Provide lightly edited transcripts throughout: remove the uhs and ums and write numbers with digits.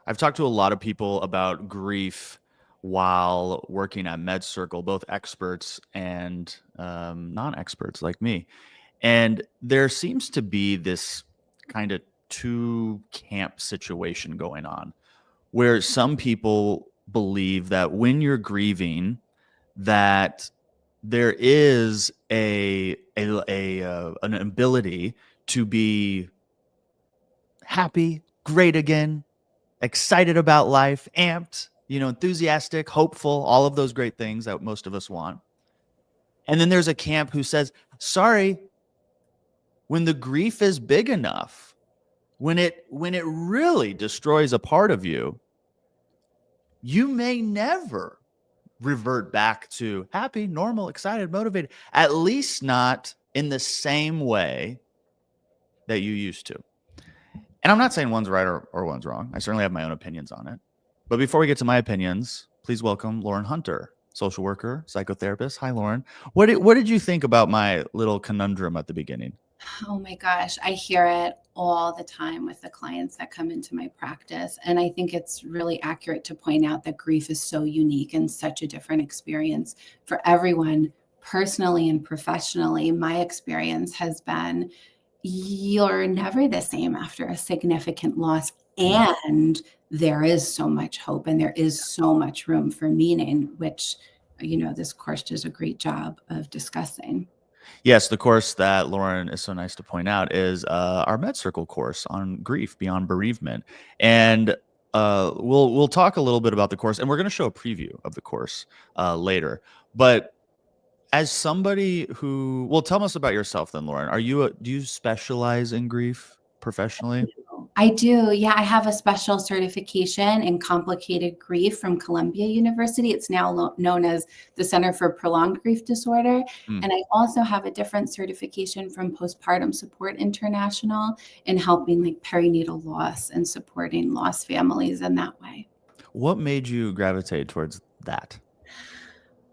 I've talked to a lot of people about grief while working at Med Circle, both experts and non-experts like me. And there seems to be this kind of two camp situation going on where some people believe that when you're grieving, that there is an ability to be happy, great again, excited about life, amped, enthusiastic, hopeful, all of those great things that most of us want. And then there's a camp who says, sorry, when the grief is big enough, when it really destroys a part of you, you may never revert back to happy, normal, excited, motivated, at least not in the same way that you used to. And I'm not saying one's right or one's wrong. I certainly have my own opinions on it. But before we get to my opinions, please welcome Lauren Hunter, social worker, psychotherapist. Hi, Lauren. What did you think about my little conundrum at the beginning? Oh my gosh, I hear it all the time with the clients that come into my practice. And I think it's really accurate to point out that grief is so unique and such a different experience for everyone, personally and professionally. My experience has been you're never the same after a significant loss. And there is so much hope and there is so much room for meaning, which, this course does a great job of discussing. Yes, the course that Lauren is so nice to point out is our Med Circle course on grief beyond bereavement, and we'll talk a little bit about the course, and we're going to show a preview of the course later. But as somebody who, well, tell us about yourself then, Lauren. Do you specialize in grief professionally? I do. Yeah, I have a special certification in complicated grief from Columbia University. It's now known as the Center for Prolonged Grief Disorder. And I also have a different certification from Postpartum Support International in helping like perinatal loss and supporting lost families in that way. What made you gravitate towards that?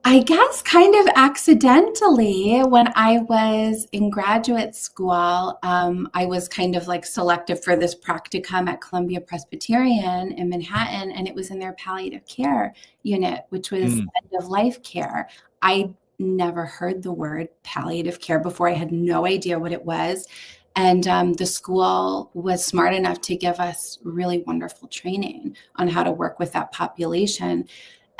I guess kind of accidentally when I was in graduate school, I was kind of like selected for this practicum at Columbia Presbyterian in Manhattan, and it was in their palliative care unit, which was end of life care. I never heard the word palliative care before. I had no idea what it was. And the school was smart enough to give us really wonderful training on how to work with that population.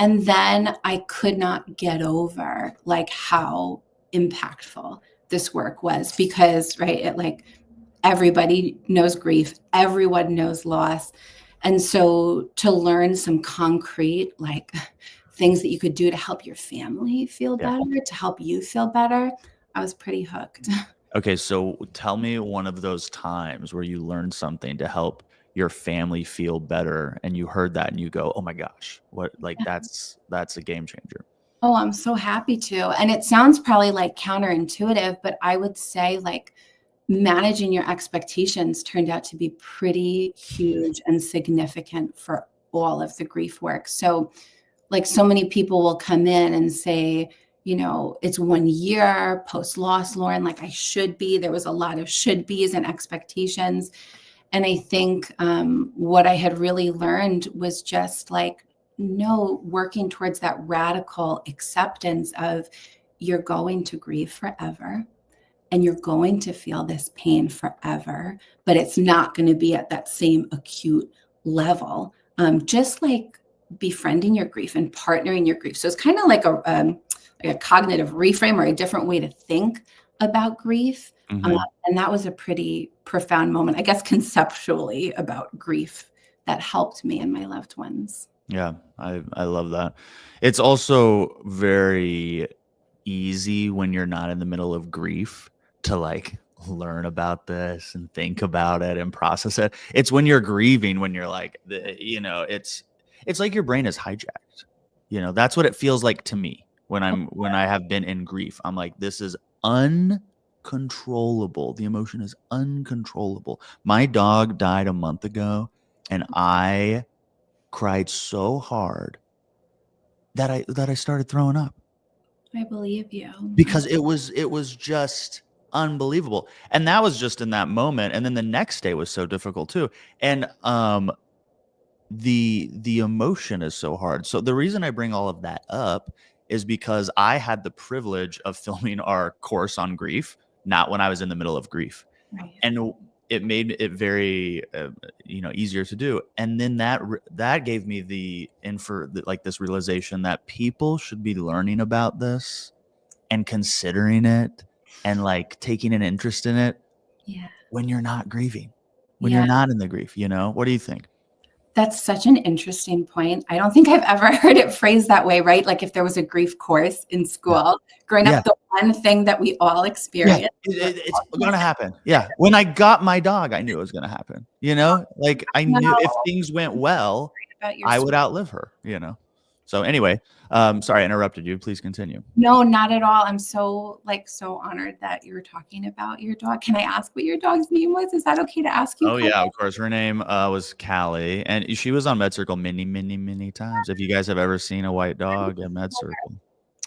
And then I could not get over like how impactful this work was because, right, it like everybody knows grief, everyone knows loss. And so to learn some concrete like things that you could do to help your family feel better, to help you feel better, I was pretty hooked. Okay, so tell me one of those times where you learned something to help your family feel better and you heard that and you go, oh my gosh, what, like that's a game changer. Oh, I'm so happy to. And it sounds probably like counterintuitive, but I would say like managing your expectations turned out to be pretty huge and significant for all of the grief work. So like so many people will come in and say, it's 1 year post-loss, Lauren, like I should be. There was a lot of should be's and expectations. And I think what I had really learned was just like, no, working towards that radical acceptance of you're going to grieve forever and you're going to feel this pain forever, but it's not going to be at that same acute level. Just like befriending your grief and partnering your grief. So it's kind of like a cognitive reframe or a different way to think about grief. And that was a pretty profound moment, I guess, conceptually about grief that helped me and my loved ones. Yeah, I love that. It's also very easy when you're not in the middle of grief to like learn about this and think about it and process it. It's when you're grieving, when you're like, it's like your brain is hijacked. That's what it feels like to me when I have been in grief. I'm like, this is uncontrollable. The emotion is uncontrollable. My dog died a month ago and I cried so hard that I started throwing up. I believe you. Because it was just unbelievable. And that was just in that moment. And then the next day was so difficult too. And the emotion is so hard. So the reason I bring all of that up is because I had the privilege of filming our course on grief, not when I was in the middle of grief. Right. And it made it very easier to do. And then that gave me like this realization that people should be learning about this and considering it and like taking an interest in it Yeah. when you're not grieving, when Yeah. you're not in the grief. What do you think? That's such an interesting point. I don't think I've ever heard it phrased that way, right? Like if there was a grief course in school, growing Yeah. up, the one thing that we all Yeah, experience. it's gonna happen. Yeah, when I got my dog, I knew it was gonna happen. Like I knew if things went well, About your I would outlive her. So anyway, sorry I interrupted you. Please continue. No, not at all. I'm so honored that you're talking about your dog. Can I ask what your dog's name was? Is that okay to ask you? Oh yeah, of course. Her name was Callie, and she was on Med Circle many, many, many times. If you guys have ever seen a white dog at Med Circle.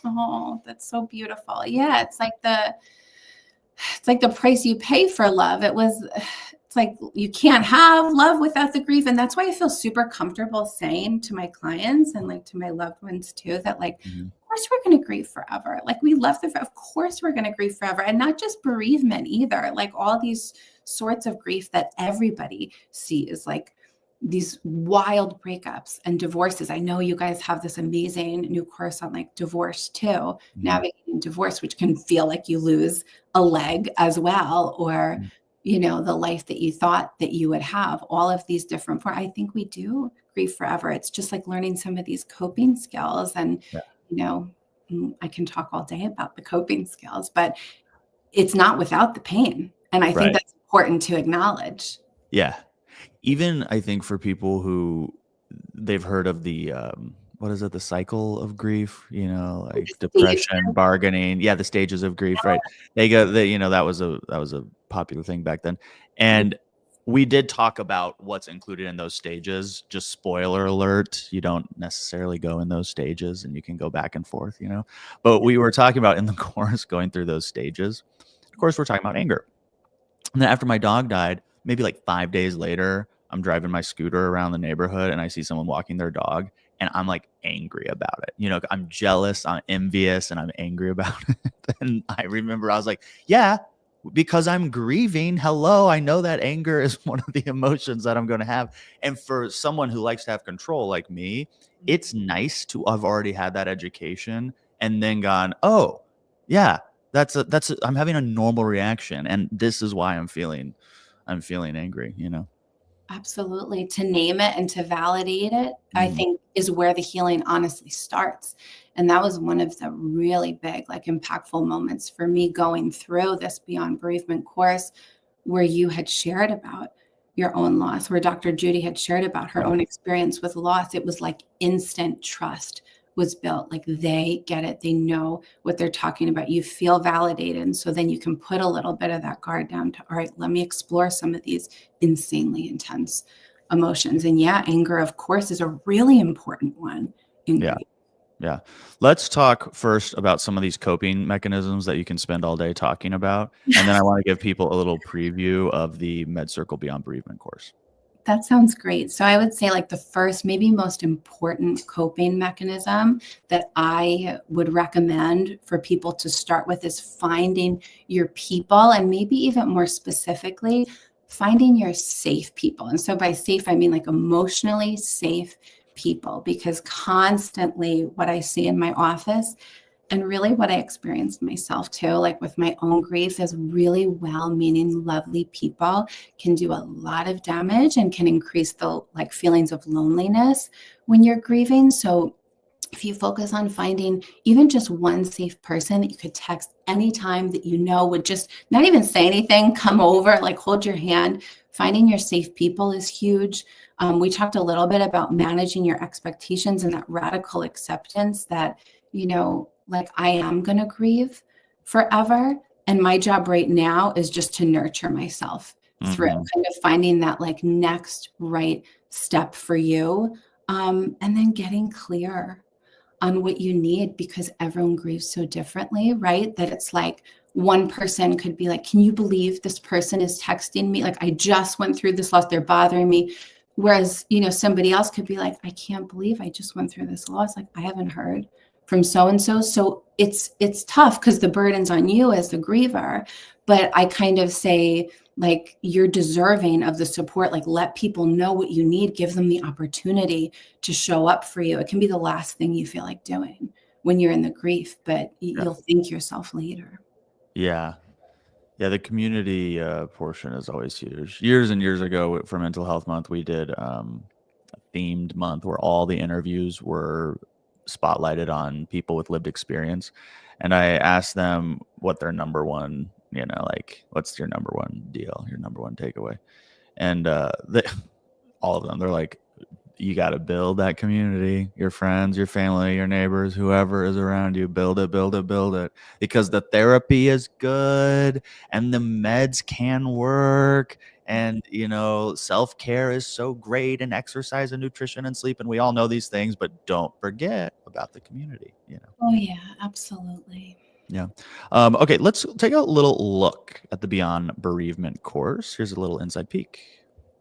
Oh, that's so beautiful. Yeah, it's like the price you pay for love. It's like you can't have love without the grief. And that's why I feel super comfortable saying to my clients and like to my loved ones too, that like, of course we're going to grieve forever. Like we love of course we're going to grieve forever. And not just bereavement either, like all these sorts of grief that everybody sees, like these wild breakups and divorces. I know you guys have this amazing new course on like divorce too, navigating divorce, which can feel like you lose a leg as well, or the life that you thought that you would have. All of these different I think we do grieve forever. It's just like learning some of these coping skills. And I can talk all day about the coping skills, but it's not without the pain. And I think that's important to acknowledge. Yeah. Even I think for people who they've heard of the what is it, the cycle of grief, like depression, bargaining, the stages of grief, right? That was a popular thing back then. And we did talk about what's included in those stages. Just spoiler alert, you don't necessarily go in those stages, and you can go back and forth, but we were talking about in the course going through those stages. Of course, we're talking about anger. And then after my dog died, maybe like 5 days later, I'm driving my scooter around the neighborhood and I see someone walking their dog and I'm like angry about it. I'm jealous, I'm envious, and I'm angry about it. And I remember I was like, yeah, because I'm grieving. Hello, I know that anger is one of the emotions that I'm going to have. And for someone who likes to have control like me, it's nice to have already had that education and then gone, oh, yeah, I'm having a normal reaction, and this is why I'm feeling angry. Absolutely. To name it and to validate it, I think is where the healing honestly starts. And that was one of the really big, like impactful moments for me going through this Beyond Bereavement course, where you had shared about your own loss, where Dr. Judy had shared about her own experience with loss. It was like instant trust was built. Like they get it. They know what they're talking about. You feel validated. And so then you can put a little bit of that guard down to, all right, let me explore some of these insanely intense emotions. And anger, of course, is a really important one. Yeah. Let's talk first about some of these coping mechanisms that you can spend all day talking about. And then I want to give people a little preview of the Med Circle Beyond Bereavement course. That sounds great. So I would say like the first, maybe most important coping mechanism that I would recommend for people to start with is finding your people, and maybe even more specifically, finding your safe people. And so by safe, I mean like emotionally safe people, because constantly what I see in my office and really what I experienced myself too, like with my own grief, is really well-meaning, lovely people can do a lot of damage and can increase the like feelings of loneliness when you're grieving. So if you focus on finding even just one safe person that you could text anytime that would just not even say anything, come over, like hold your hand, finding your safe people is huge. We talked a little bit about managing your expectations and that radical acceptance that, like I am going to grieve forever. And my job right now is just to nurture myself through kind of finding that like next right step for you. And then getting clear on what you need, because everyone grieves so differently, right? That it's like one person could be like, can you believe this person is texting me? Like I just went through this loss, they're bothering me. Whereas, somebody else could be like, I can't believe I just went through this loss. Like, I haven't heard from so-and-so. So it's tough because the burden's on you as the griever. But I kind of say, like, you're deserving of the support. Like, let people know what you need. Give them the opportunity to show up for you. It can be the last thing you feel like doing when you're in the grief, but you'll thank yourself later. Yeah. Yeah, the community portion is always huge. Years and years ago for Mental Health Month, we did a themed month where all the interviews were spotlighted on people with lived experience. And I asked them what their number one, like, what's your number one deal, your number one takeaway? And all of them, they're like, you got to build that community, your friends, your family, your neighbors, whoever is around you, build it, build it, build it, because the therapy is good and the meds can work. And, self-care is so great, and exercise and nutrition and sleep. And we all know these things, but don't forget about the community, Oh yeah, absolutely. Yeah. Okay, let's take a little look at the Beyond Bereavement course. Here's a little inside peek.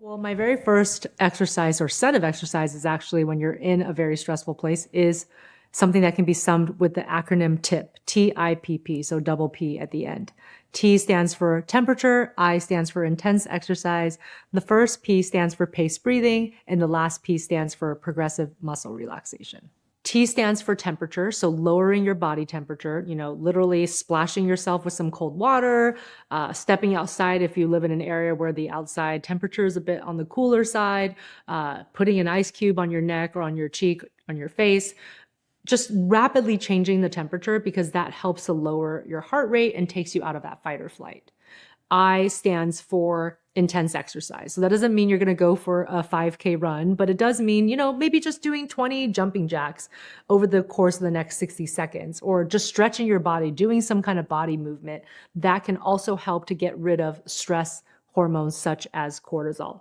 Well, my very first exercise or set of exercises, actually, when you're in a very stressful place, is something that can be summed with the acronym TIPP, T-I-P-P, so double P at the end. T stands for temperature, I stands for intense exercise, the first P stands for paced breathing, and the last P stands for progressive muscle relaxation. T stands for temperature, so lowering your body temperature, literally splashing yourself with some cold water, stepping outside if you live in an area where the outside temperature is a bit on the cooler side, putting an ice cube on your neck or on your cheek, on your face, just rapidly changing the temperature because that helps to lower your heart rate and takes you out of that fight or flight. I stands for intense exercise. So that doesn't mean you're going to go for a 5K run, but it does mean, maybe just doing 20 jumping jacks over the course of the next 60 seconds, or just stretching your body, doing some kind of body movement that can also help to get rid of stress hormones such as cortisol.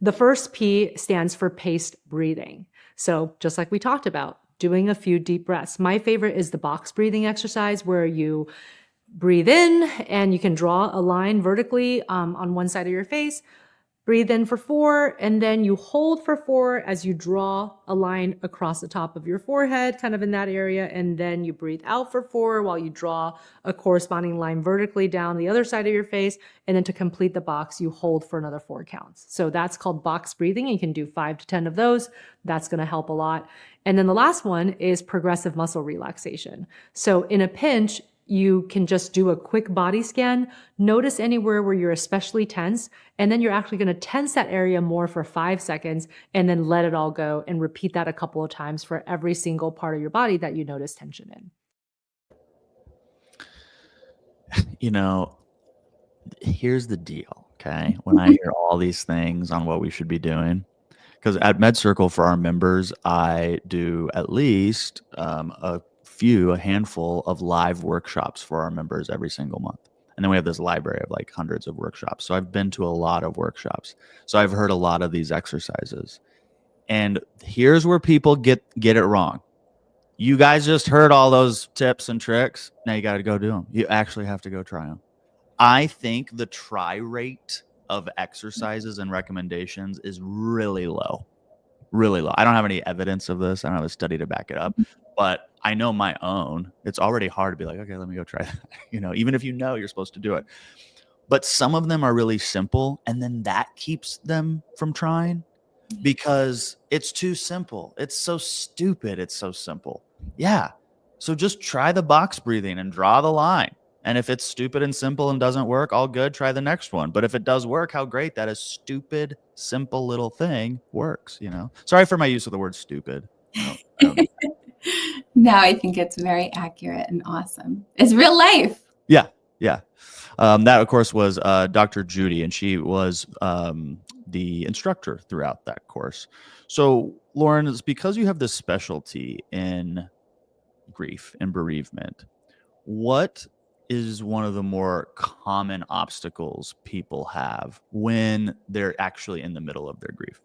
The first P stands for paced breathing. So just like we talked about, doing a few deep breaths. My favorite is the box breathing exercise where you breathe in and you can draw a line vertically on one side of your face. Breathe in for 4, and then you hold for 4 as you draw a line across the top of your forehead, kind of in that area, and then you breathe out for 4 while you draw a corresponding line vertically down the other side of your face, and then to complete the box, you hold for another 4 counts. So that's called box breathing. You can do 5 to 10 of those. That's going to help a lot. And then the last one is progressive muscle relaxation. So in a pinch, you can just do a quick body scan, notice anywhere where you're especially tense, and then you're actually going to tense that area more for 5 seconds and then let it all go, and repeat that a couple of times for every single part of your body that you notice tension in. Here's the deal, okay? When I hear all these things on what we should be doing, because at Med Circle for our members, I do at least a handful of live workshops for our members every single month. And then we have this library of like hundreds of workshops. So I've been to a lot of workshops. So I've heard a lot of these exercises. And here's where people get it wrong. You guys just heard all those tips and tricks. Now you got to go do them. You actually have to go try them. I think the try rate of exercises and recommendations is really low. Really low. I don't have any evidence of this. I don't have a study to back it up, but I know my own. It's already hard to be like, okay, let me go try that. Even if you're supposed to do it. But some of them are really simple, and then that keeps them from trying because it's too simple. It's so stupid. It's so simple. Yeah. So just try the box breathing and draw the line. And if it's stupid and simple and doesn't work, all good, try the next one. But if it does work, how great that a stupid, simple little thing works, Sorry for my use of the word stupid. I don't know. No, I think it's very accurate and awesome. It's real life. Yeah. That, of course, was Dr. Judy, and she was the instructor throughout that course. So, Lauren, it's because you have this specialty in grief and bereavement. What is one of the more common obstacles people have when they're actually in the middle of their grief?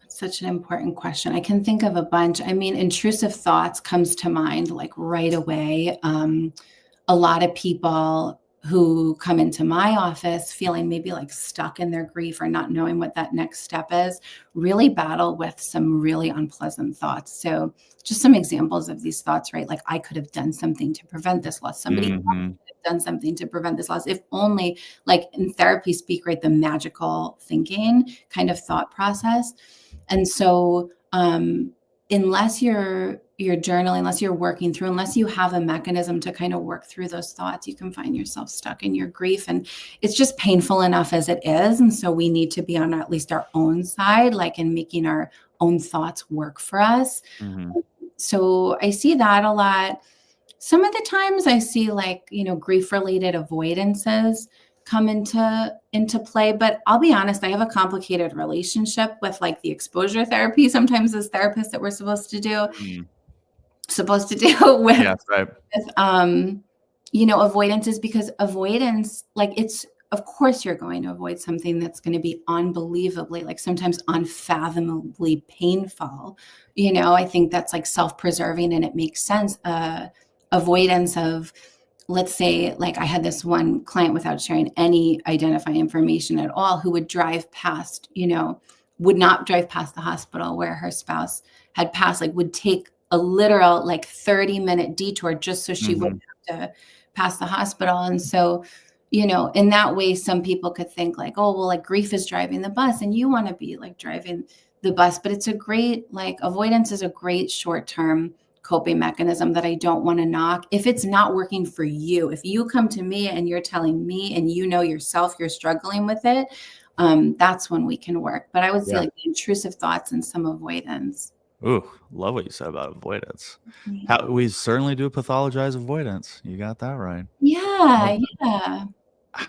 Such an important question. I can think of a bunch. I mean, intrusive thoughts comes to mind like right away. A lot of people who come into my office feeling maybe like stuck in their grief or not knowing what that next step is, really battle with some really unpleasant thoughts. So just some examples of these thoughts, right? Like, I could have done something to prevent this loss. Somebody else Mhm. could have done something to prevent this loss. If only, like in therapy speak, right? The magical thinking kind of thought process. And so, unless you're journaling, unless you're working through, unless you have a mechanism to kind of work through those thoughts, you can find yourself stuck in your grief. And it's just painful enough as it is. And so we need to be on at least our own side, like in making our own thoughts work for us. Mhm. So I see that a lot. Some of the times I see, like, grief related avoidances come into play, but I'll be honest, I have a complicated relationship with like the exposure therapy sometimes as therapists that we're supposed to do Mm. with Yes, right. avoidances, because avoidance, like, it's, of course you're going to avoid something that's going to be unbelievably, like sometimes unfathomably painful. I think that's like self-preserving and it makes sense. Avoidance of, let's say, like I had this one client, without sharing any identifying information at all, who would drive past, would not drive past the hospital where her spouse had passed, like would take a literal like 30-minute detour just so she wouldn't Mhm. have to pass the hospital. And so, in that way, some people could think like, oh, well, like grief is driving the bus and you want to be like driving the bus. But it's a great, like, avoidance is a great short-term coping mechanism that I don't want to knock. If it's not working for you, if you come to me and you're telling me and yourself, you're struggling with it, that's when we can work. But I would say Yeah. like the intrusive thoughts and some avoidance. Ooh, love what you said about avoidance. Yeah. We certainly do pathologize avoidance. You got that right. Love Yeah. that.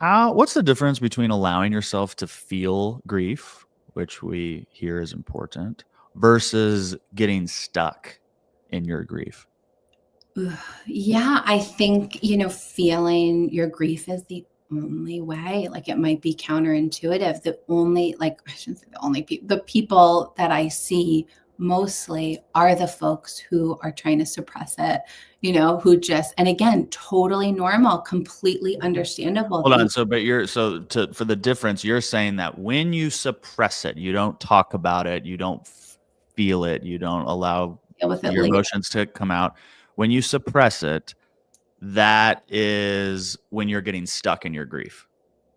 Yeah. What's the difference between allowing yourself to feel grief, which we hear is important, versus getting stuck in your grief? Ugh, yeah, I think, feeling your grief is the only way. Like, it might be counterintuitive. The only, like, I shouldn't say the only people, the people that I see mostly are the folks who are trying to suppress it, who just, and again, totally normal, completely understandable. Hold on. For the difference, you're saying that when you suppress it, you don't talk about it, you don't feel it, you don't allow Deal with it your later. emotions to come out. When you suppress it, that is when you're getting stuck in your grief.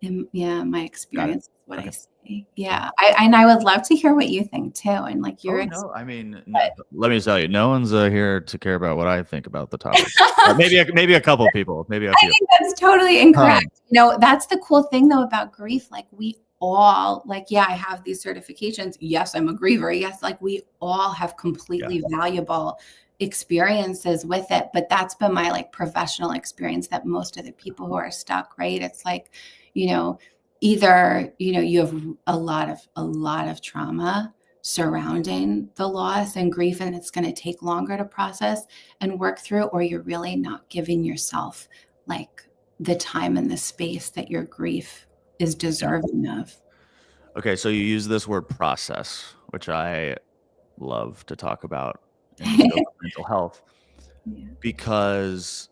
Yeah, my Got it. experience is what I Okay. see. Yeah. I would love to hear what you think too. And like Oh your no, I mean, but let me tell you, no one's here to care about what I think about the topic. Maybe a couple people, maybe a I few. think that's totally incorrect. Um, That's the cool thing though about grief. Like, we all, like, yeah, I have these certifications. Yes, I'm a griever. Yes, like we all have yeah. completely valuable experiences with it. But that's been my like professional experience, that most of the people who are stuck, right? It's like, you know, either, you have a lot of trauma surrounding the loss and grief, and it's going to take longer to process and work through, or you're really not giving yourself like the time and the space that your grief is deserving of. Okay, so you use this word process, which I love to talk about in the scope of mental health, Yeah. because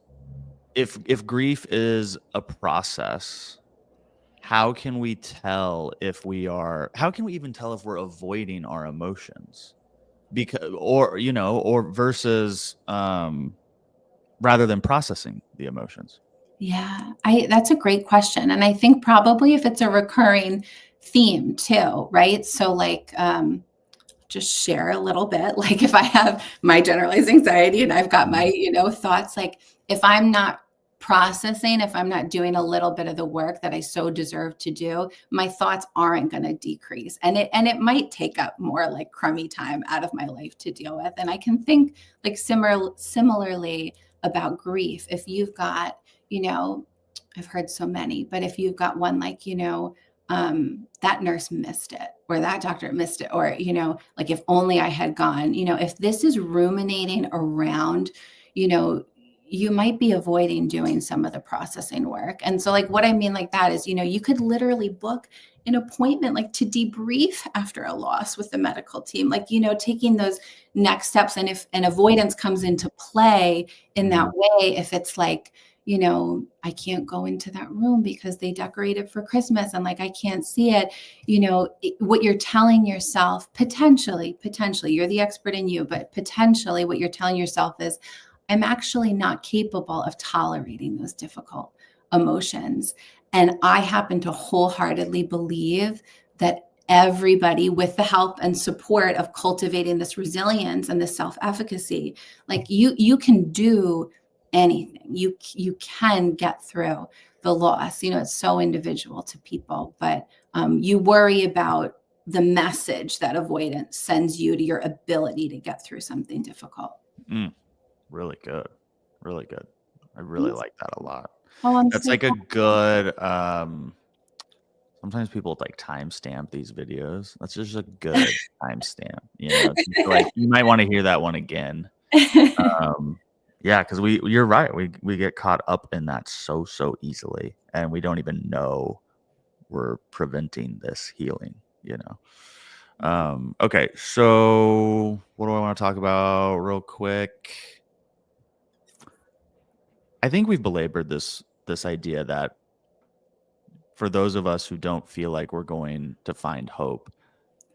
if grief is a process, how can we even tell if we're avoiding our emotions? Because or versus rather than processing the emotions. Yeah, that's a great question. And I think probably if it's a recurring theme too, right? So like, just share a little bit. Like, if I have my generalized anxiety and I've got my, Mhm. thoughts, like if I'm not processing, if I'm not doing a little bit of the work that I so deserve to do, my thoughts aren't going to decrease. And it might take up more like crummy time out of my life to deal with. And I can think like similarly about grief. If you've got, I've heard so many, but if you've got one like, that nurse missed it, or that doctor missed it, or, like if only I had gone, if this is ruminating around, you know, you might be avoiding doing some of the processing work. And so like what I mean like that is, you could literally book an appointment like to debrief after a loss with the medical team, like, taking those next steps. And if an avoidance comes into play in that Mhm. way, if it's like, I can't go into that room because they decorated for Christmas and like I can't see it. What you're telling yourself, potentially, you're the expert in you, but potentially what you're telling yourself is, I'm actually not capable of tolerating those difficult emotions. And I happen to wholeheartedly believe that everybody, with the help and support of cultivating this resilience and this self-efficacy, like you can do anything. You can get through the loss. It's so individual to people, but you worry about the message that avoidance sends you to your ability to get through something difficult. Really good. Really good. I really Thanks. like that a lot. Oh, I'm That's so like a glad. good sometimes people like timestamp these videos. That's just a good timestamp, just like you might want to hear that one again. Yeah, because you're right. We get caught up in that so easily, and we don't even know we're preventing this healing, Okay, so what do I want to talk about real quick? I think we've belabored this idea that for those of us who don't feel like we're going to find hope,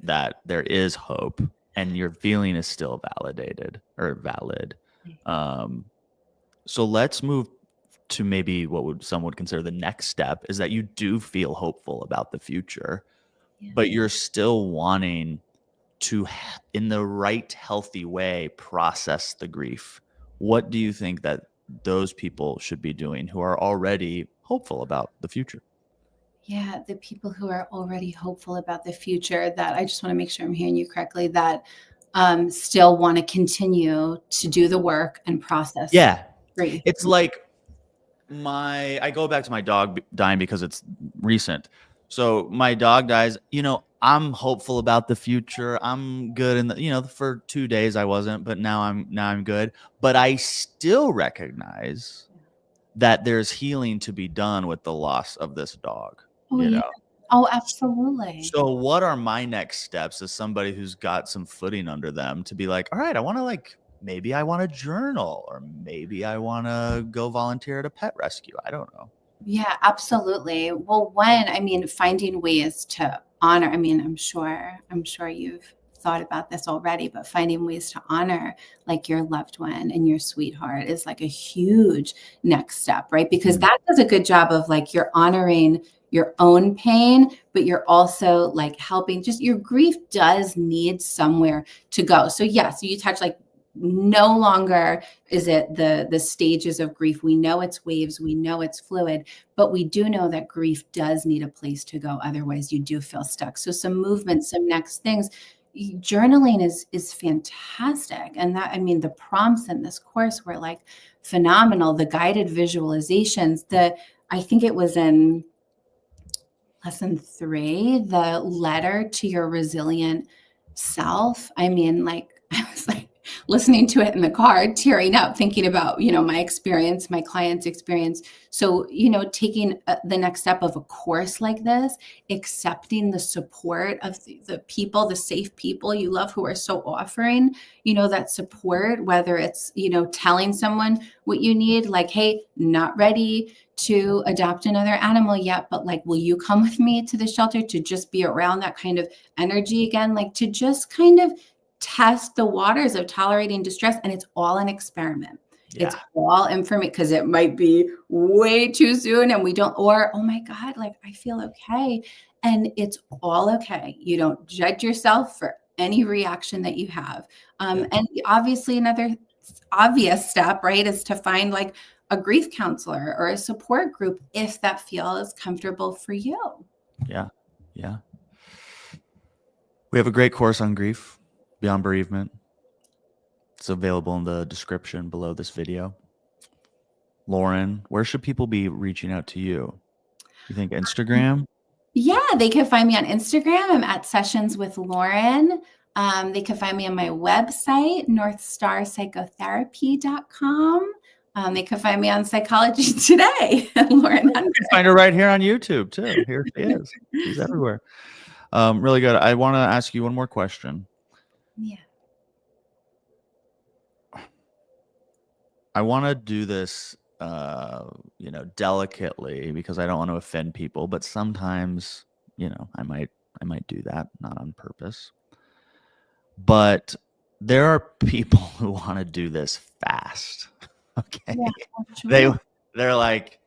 that there is hope and your feeling is still validated or valid. So let's move to maybe what some would consider the next step, is that you do feel hopeful about the future, but you're still wanting to, in the right healthy way, process the grief. What do you think that those people should be doing who are already hopeful about the future? Yeah, the people who are already hopeful about the future, that I just want to make sure I'm hearing you correctly, that still want to continue to do the work and process Yeah. grief. It's like I go back to my dog dying because it's recent. So my dog dies, I'm hopeful about the future. I'm good. And for 2 days I wasn't, but now I'm good. But I still recognize that there's healing to be done with the loss of this dog, Oh, you yeah. know? Oh, absolutely. So what are my next steps as somebody who's got some footing under them to be like, all right, I want to maybe I want to journal, or maybe I want to go volunteer at a pet rescue. I don't know. Yeah, absolutely. Well, finding ways to honor, I'm sure you've thought about this already, but finding ways to honor like your loved one and your sweetheart is like a huge next step, right? Because that does a good job of like you're honoring your own pain, but you're also like helping, just your grief does need somewhere to go. So yes, you touch like no longer is it the stages of grief. We know it's waves, we know it's fluid, but we do know that grief does need a place to go. Otherwise, you do feel stuck. So some movement, some next things. Journaling is fantastic. And the prompts in this course were like phenomenal. The guided visualizations, I think it was in lesson 3, the letter to your resilient self. I was like listening to it in the car, tearing up, thinking about, my experience, my client's experience. So, taking the next step of a course like this, accepting the support of the people, the safe people you love who are so offering, that support, whether it's, telling someone what you need, like, hey, not ready to adopt another animal yet, but like, will you come with me to the shelter to just be around that kind of energy again? Like to just kind of test the waters of tolerating distress. And it's all an experiment. Yeah. It's all information, because it might be way too soon and we don't, or, oh my God, like I feel okay. And it's all okay. You don't judge yourself for any reaction that you have. And obviously another obvious step, right, is to find like a grief counselor or a support group if that feels comfortable for you. Yeah. Yeah. We have a great course on grief, Beyond Bereavement. It's available in the description below this video. Lauren, where should people be reaching out to you? You think Instagram? Yeah, they can find me on Instagram. I'm at Sessions with Lauren. They can find me on my website, northstarpsychotherapy.com. They can find me on Psychology Today, Lauren. You can find her right here on YouTube too. Here she is. She's everywhere. Really good. I want to ask you one more question. Yeah. I want to do this delicately, because I don't want to offend people, but sometimes, I might do that, not on purpose. But there are people who want to do this fast. Okay. Yeah, They sure. they're like,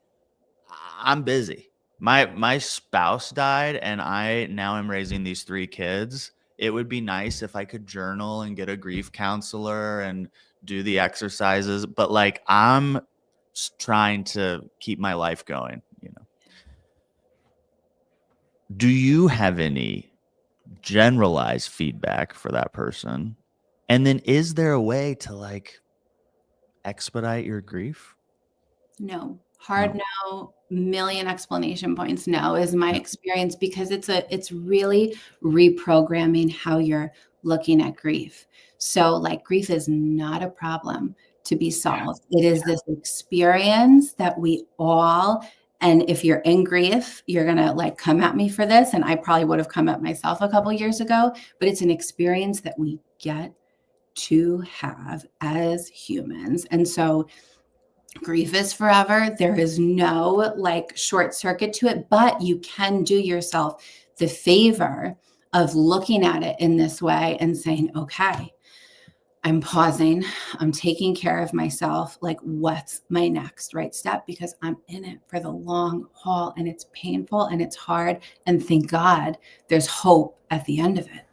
I'm busy. My spouse died and I now am raising these 3 kids. It would be nice if I could journal and get a grief counselor and do the exercises, but like I'm trying to keep my life going. Do you have any generalized feedback for that person? And then is there a way to like expedite your grief? No. Hard No. no, million explanation points no is my Yeah. experience, because it's really reprogramming how you're looking at grief. So like grief is not a problem to be solved. It is this experience that we all, and if you're in grief, you're gonna like come at me for this, and I probably would have come at myself a couple years ago, but it's an experience that we get to have as humans. And so grief is forever. There is no like short circuit to it, but you can do yourself the favor of looking at it in this way and saying, okay, I'm pausing. I'm taking care of myself. Like, what's my next right step? Because I'm in it for the long haul, and it's painful and it's hard. And thank God there's hope at the end of it.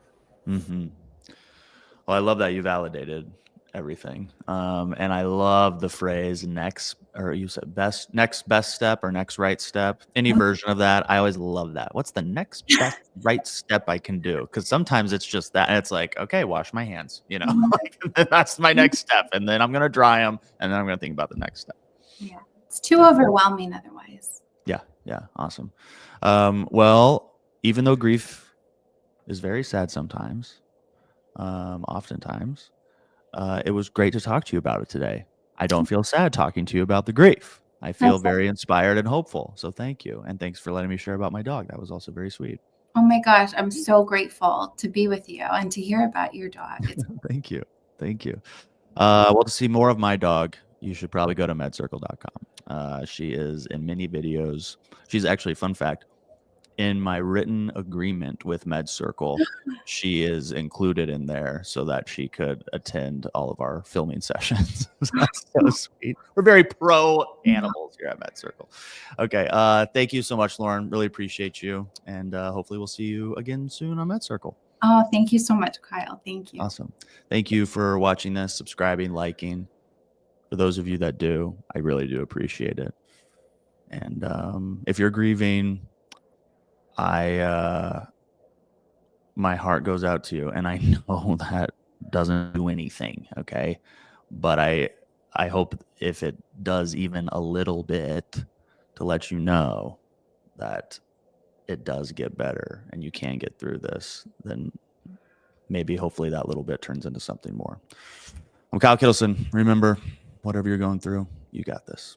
Mm-hmm. Well, I love that you validated everything. And I love the phrase next, or you said next best step or next right step, any version of that. I always love that. What's the next best right step I can do? Because sometimes it's just that. And it's like, okay, wash my hands, like, that's my next step. And then I'm going to dry them. And then I'm going to think about the next step. Yeah. It's too overwhelming otherwise. Yeah. Yeah. Awesome. Well, even though grief is very sad sometimes, oftentimes, it was great to talk to you about it today. I don't feel sad talking to you about the grief. I feel That's very inspired and hopeful. So thank you. And thanks for letting me share about my dog. That was also very sweet. Oh my gosh, I'm so grateful to be with you and to hear about your dog. It's Thank you. Thank you. Well, to see more of my dog, you should probably go to medcircle.com. She is in many videos. She's actually, fun fact, in my written agreement with MedCircle, she is included in there so that she could attend all of our filming sessions. That's so sweet. We're very pro animals here at MedCircle. Okay. Thank you so much, Lauren. Really appreciate you. And hopefully we'll see you again soon on MedCircle. Oh, thank you so much, Kyle. Thank you. Awesome. Thank you for watching this, subscribing, liking. For those of you that do, I really do appreciate it. And if you're grieving, my heart goes out to you, and I know that doesn't do anything, okay? But I hope if it does even a little bit to let you know that it does get better and you can get through this, then maybe hopefully that little bit turns into something more. I'm Kyle Kittleson. Remember, whatever you're going through, you got this.